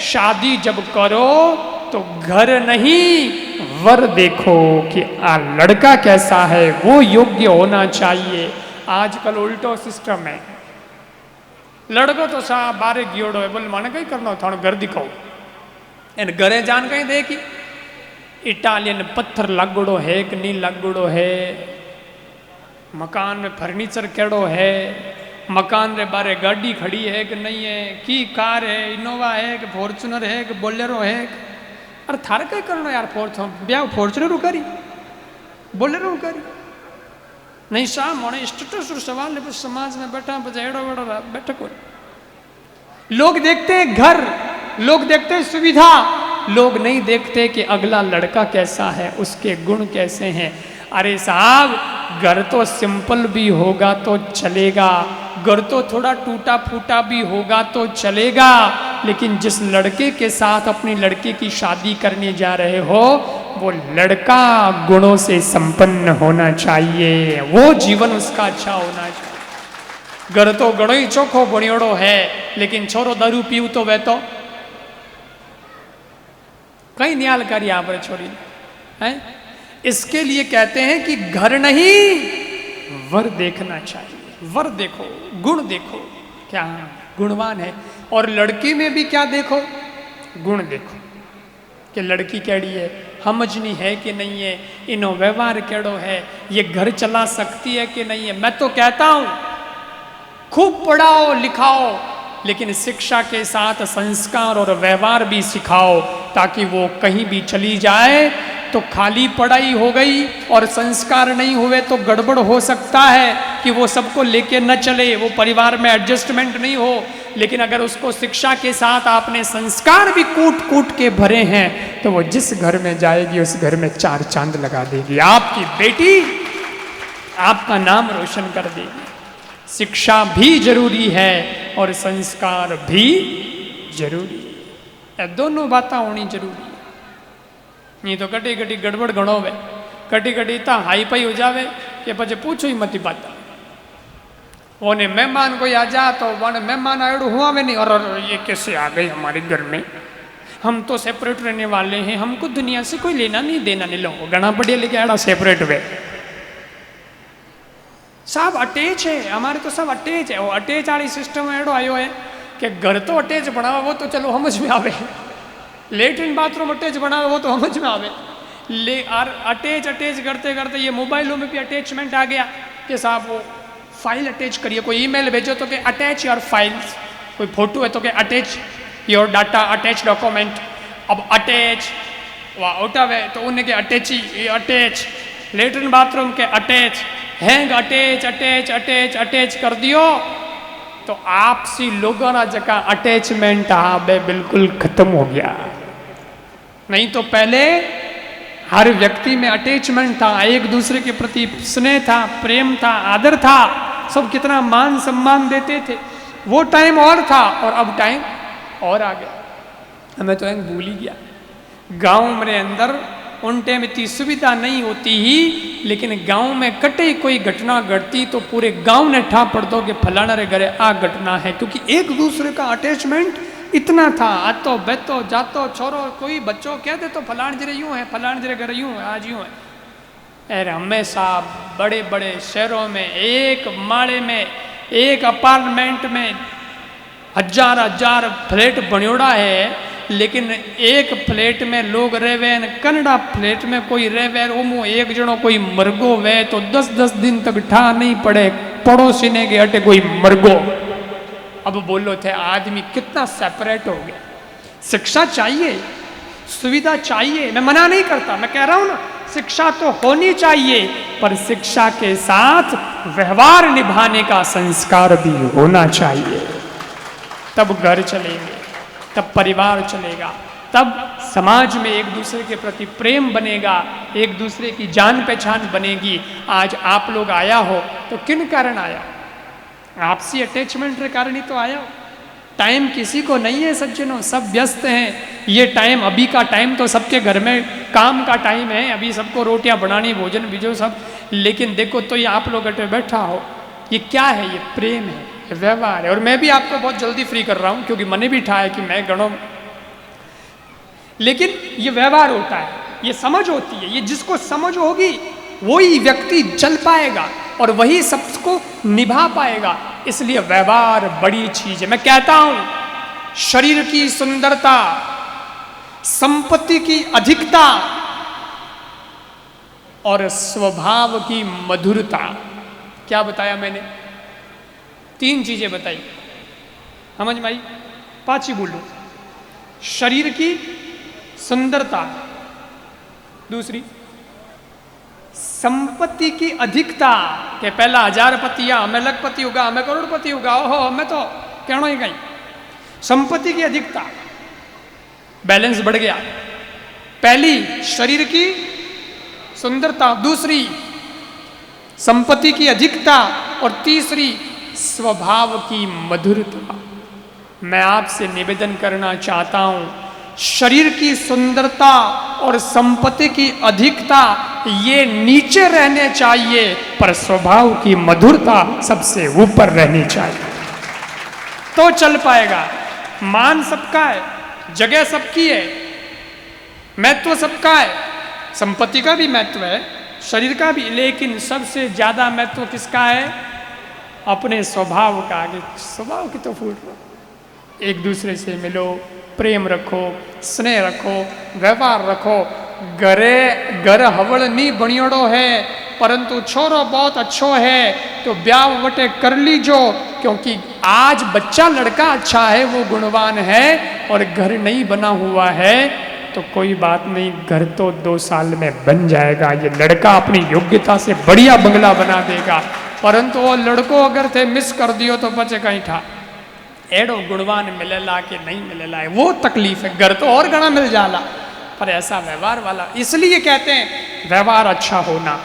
शादी जब करो तो घर नहीं वर देखो कि लड़का कैसा है, वो योग्य होना चाहिए। आजकल उल्टो सिस्टम है। लड़को तो सा बारे गियोड़ो है, बोले माने कहीं करना थानो घर दिखाओ। इन घरे जान कहीं देखी इटालियन पत्थर लगड़ो है कि नहीं लगड़ो है, मकान में फर्नीचर केड़ो है, मकान रे बारे गाड़ी खड़ी है कि नहीं है, की कार है, इनोवा है कि फॉर्चुनर है कि बोलेरो है। अरे थारे कहीं करना यार, ब्याह फॉर्चुनर करी बोलेरो करी नहीं सा मोने स्टेटस और सवाल है, समाज में बैठा एड़ो वेड़ो बैठा कोई। लोग देखते हैं घर, लोग देखते हैं सुविधा, लोग नहीं देखते कि अगला लड़का कैसा है, उसके गुण कैसे हैं। अरे साहब घर तो सिंपल भी होगा तो चलेगा, घर तो थोड़ा टूटा फूटा भी होगा तो चलेगा, लेकिन जिस लड़के के साथ अपनी लड़की की शादी करने जा रहे हो वो लड़का गुणों से संपन्न होना चाहिए, वो जीवन उसका अच्छा होना चाहिए। घर तो घणो ही चोखो बणियोड़ो है, लेकिन छोरो दारू पीव तो वे तो कई न्याल करिए आप छोड़ी है। इसके लिए कहते हैं कि घर नहीं वर देखना चाहिए। वर देखो, गुण देखो क्या गुणवान है, और लड़की में भी क्या देखो, गुण देखो कि लड़की कैड़ी है, समझनी है कि नहीं है, इनो व्यवहार केड़ो है, ये घर चला सकती है कि नहीं है। मैं तो कहता हूं खूब पढ़ाओ लिखाओ, लेकिन शिक्षा के साथ संस्कार और व्यवहार भी सिखाओ, ताकि वो कहीं भी चली जाए तो खाली पढ़ाई हो गई और संस्कार नहीं हुए तो गड़बड़ हो सकता है कि वो सबको लेके न चले, वो परिवार में एडजस्टमेंट नहीं हो। लेकिन अगर उसको शिक्षा के साथ आपने संस्कार भी कूट कूट के भरे हैं तो वो जिस घर में जाएगी उस घर में 4 चांद लगा देगी, आपकी बेटी आपका नाम रोशन कर देगी। शिक्षा भी जरूरी है और संस्कार भी जरूरी है, दोनों बातें होनी जरूरी है। नहीं तो कटी कटी गड़बड़ घणो वे, कटी कटी इतना हाई फाई हो जावे कि पचे पूछो ही मत बात। वो ने मेहमान कोई आ जा तो वन मेहमान आड़ू हुआ में नहीं, और ये कैसे आ गई हमारे घर में, हम तो सेपरेट रहने वाले हैं, हमको दुनिया से कोई लेना नहीं देना नहीं। लो घना बढ़िया लेके आड़ा सेपरेट वे, सब अटैच है, हमारे तो सब अटैच है। वो अटैच वाली सिस्टम एड़ो आयो है कि घर तो अटैच बनावा वो तो चलो समझ में आवे, लेटरिन बाथरूम अटैच बनावे वो तो समझ में आवे, ले और अटैच करते करते ये मोबाइलों में भी अटैचमेंट आ गया कि साहब वो फाइल अटैच करिए, कोई ईमेल भेजो तो कि अटैच योर फाइल्स, कोई फोटो है तो कि attach your data, attach document. अब अटैच वह उठावे तो उन्हें के अटैच लेटरिन बाथरूम के अटैच हैंग अटैच कर दियो तो आपसी लोगों ना जगह अटैचमेंट बिल्कुल खत्म हो गया। नहीं तो पहले हर व्यक्ति में अटैचमेंट था, एक दूसरे के प्रति स्नेह था, प्रेम था, आदर था, सब कितना मान सम्मान देते थे। वो टाइम और था और अब टाइम और आ गया, हमें तो भूल ही गया। गांव में अंदर उन टाइम इतनी सुविधा नहीं होती ही, लेकिन गांव में कटे कोई घटना घटती तो पूरे गांव ने ठा पड़ दो कि फलाना रे घरे आ घटना है, क्योंकि एक दूसरे का अटैचमेंट इतना था। आतो बेतो जातो छोरो कोई बच्चों कह दे तो फलान जरे यूं है, फलान जरे घर यूं है, आज यूं है। अरे हमेशा बड़े बड़े शहरों में एक माले में एक अपार्टमेंट में हजार फ्लैट बन्योड़ा है, लेकिन एक फ्लैट में लोग रेवे, कन्नड़ा फ्लैट में कोई रेवे, ओमो एक जनो कोई मरगो वे तो 10-10 दिन तक ठा नहीं पड़े पड़ोसी ने के हटे कोई मरगो। अब बोलो थे आदमी कितना सेपरेट हो गया। शिक्षा चाहिए, सुविधा चाहिए, मैं मना नहीं करता, मैं कह रहा हूं ना शिक्षा तो होनी चाहिए, पर शिक्षा के साथ व्यवहार निभाने का संस्कार भी होना चाहिए। तब घर चलेंगे, तब परिवार चलेगा, तब समाज में एक दूसरे के प्रति प्रेम बनेगा, एक दूसरे की जान पहचान बनेगी। आज आप लोग आया हो तो किन कारण आया? आपसी अटैचमेंट के कारण ही तो आया हो। टाइम किसी को नहीं है सज्जनों, सब व्यस्त हैं। ये टाइम अभी का टाइम तो सबके घर में काम का टाइम है, अभी सबको रोटियां बनानी, भोजन बीजो सब, लेकिन देखो तो ये आप लोग अटे बैठा हो, ये क्या है? ये प्रेम है, व्यवहार है। और मैं भी आपको बहुत जल्दी फ्री कर रहा हूँ, क्योंकि मैंने भी ठाया कि मैं गणों लेकिन ये व्यवहार होता है, ये समझ होती है, ये जिसको समझ होगी वही व्यक्ति चल पाएगा और वही सबको निभा पाएगा। इसलिए व्यवहार बड़ी चीज है। मैं कहता हूं शरीर की सुंदरता, संपत्ति की अधिकता और स्वभाव की मधुरता। क्या बताया मैंने? 3 चीजें बताई, समझ में आई? 5 ही बोलो। शरीर की सुंदरता, दूसरी संपत्ति की अधिकता के पहला 1000पति या हमें लखपति होगा, हमें करोड़पति होगा, ओहो हमें तो कहना ही कहीं। संपत्ति की अधिकता, बैलेंस बढ़ गया। पहली शरीर की सुंदरता, दूसरी संपत्ति की अधिकता और तीसरी स्वभाव की मधुरता। मैं आपसे निवेदन करना चाहता हूं, शरीर की सुंदरता और संपत्ति की अधिकता ये नीचे रहने चाहिए, पर स्वभाव की मधुरता सबसे ऊपर रहनी चाहिए, तो चल पाएगा। मान सबका है, जगह सबकी है, महत्व सबका है, संपत्ति का भी महत्व है, शरीर का भी, लेकिन सबसे ज्यादा महत्व किसका है? अपने स्वभाव का। आगे स्वभाव की तो फूट लो, एक दूसरे से मिलो, प्रेम रखो, स्नेह रखो, व्यवहार रखो। घर हवड़ नहीं बनियोड़ो है, परंतु छोरो बहुत अच्छो है तो ब्याह वटे कर लीजो, क्योंकि आज बच्चा लड़का अच्छा है, वो गुणवान है, और घर नहीं बना हुआ है तो कोई बात नहीं, घर तो 2 साल में बन जाएगा। ये लड़का अपनी योग्यता से बढ़िया बंगला बना देगा, परंतु वो लड़को अगर थे मिस कर दियो तो बचे कहीं था। एड़ो गुणवान मिलेला कि नहीं मिलेला है वो तकलीफ है। घर तो और घना मिल जाला, पर ऐसा व्यवहार वाला। इसलिए कहते हैं व्यवहार अच्छा होना।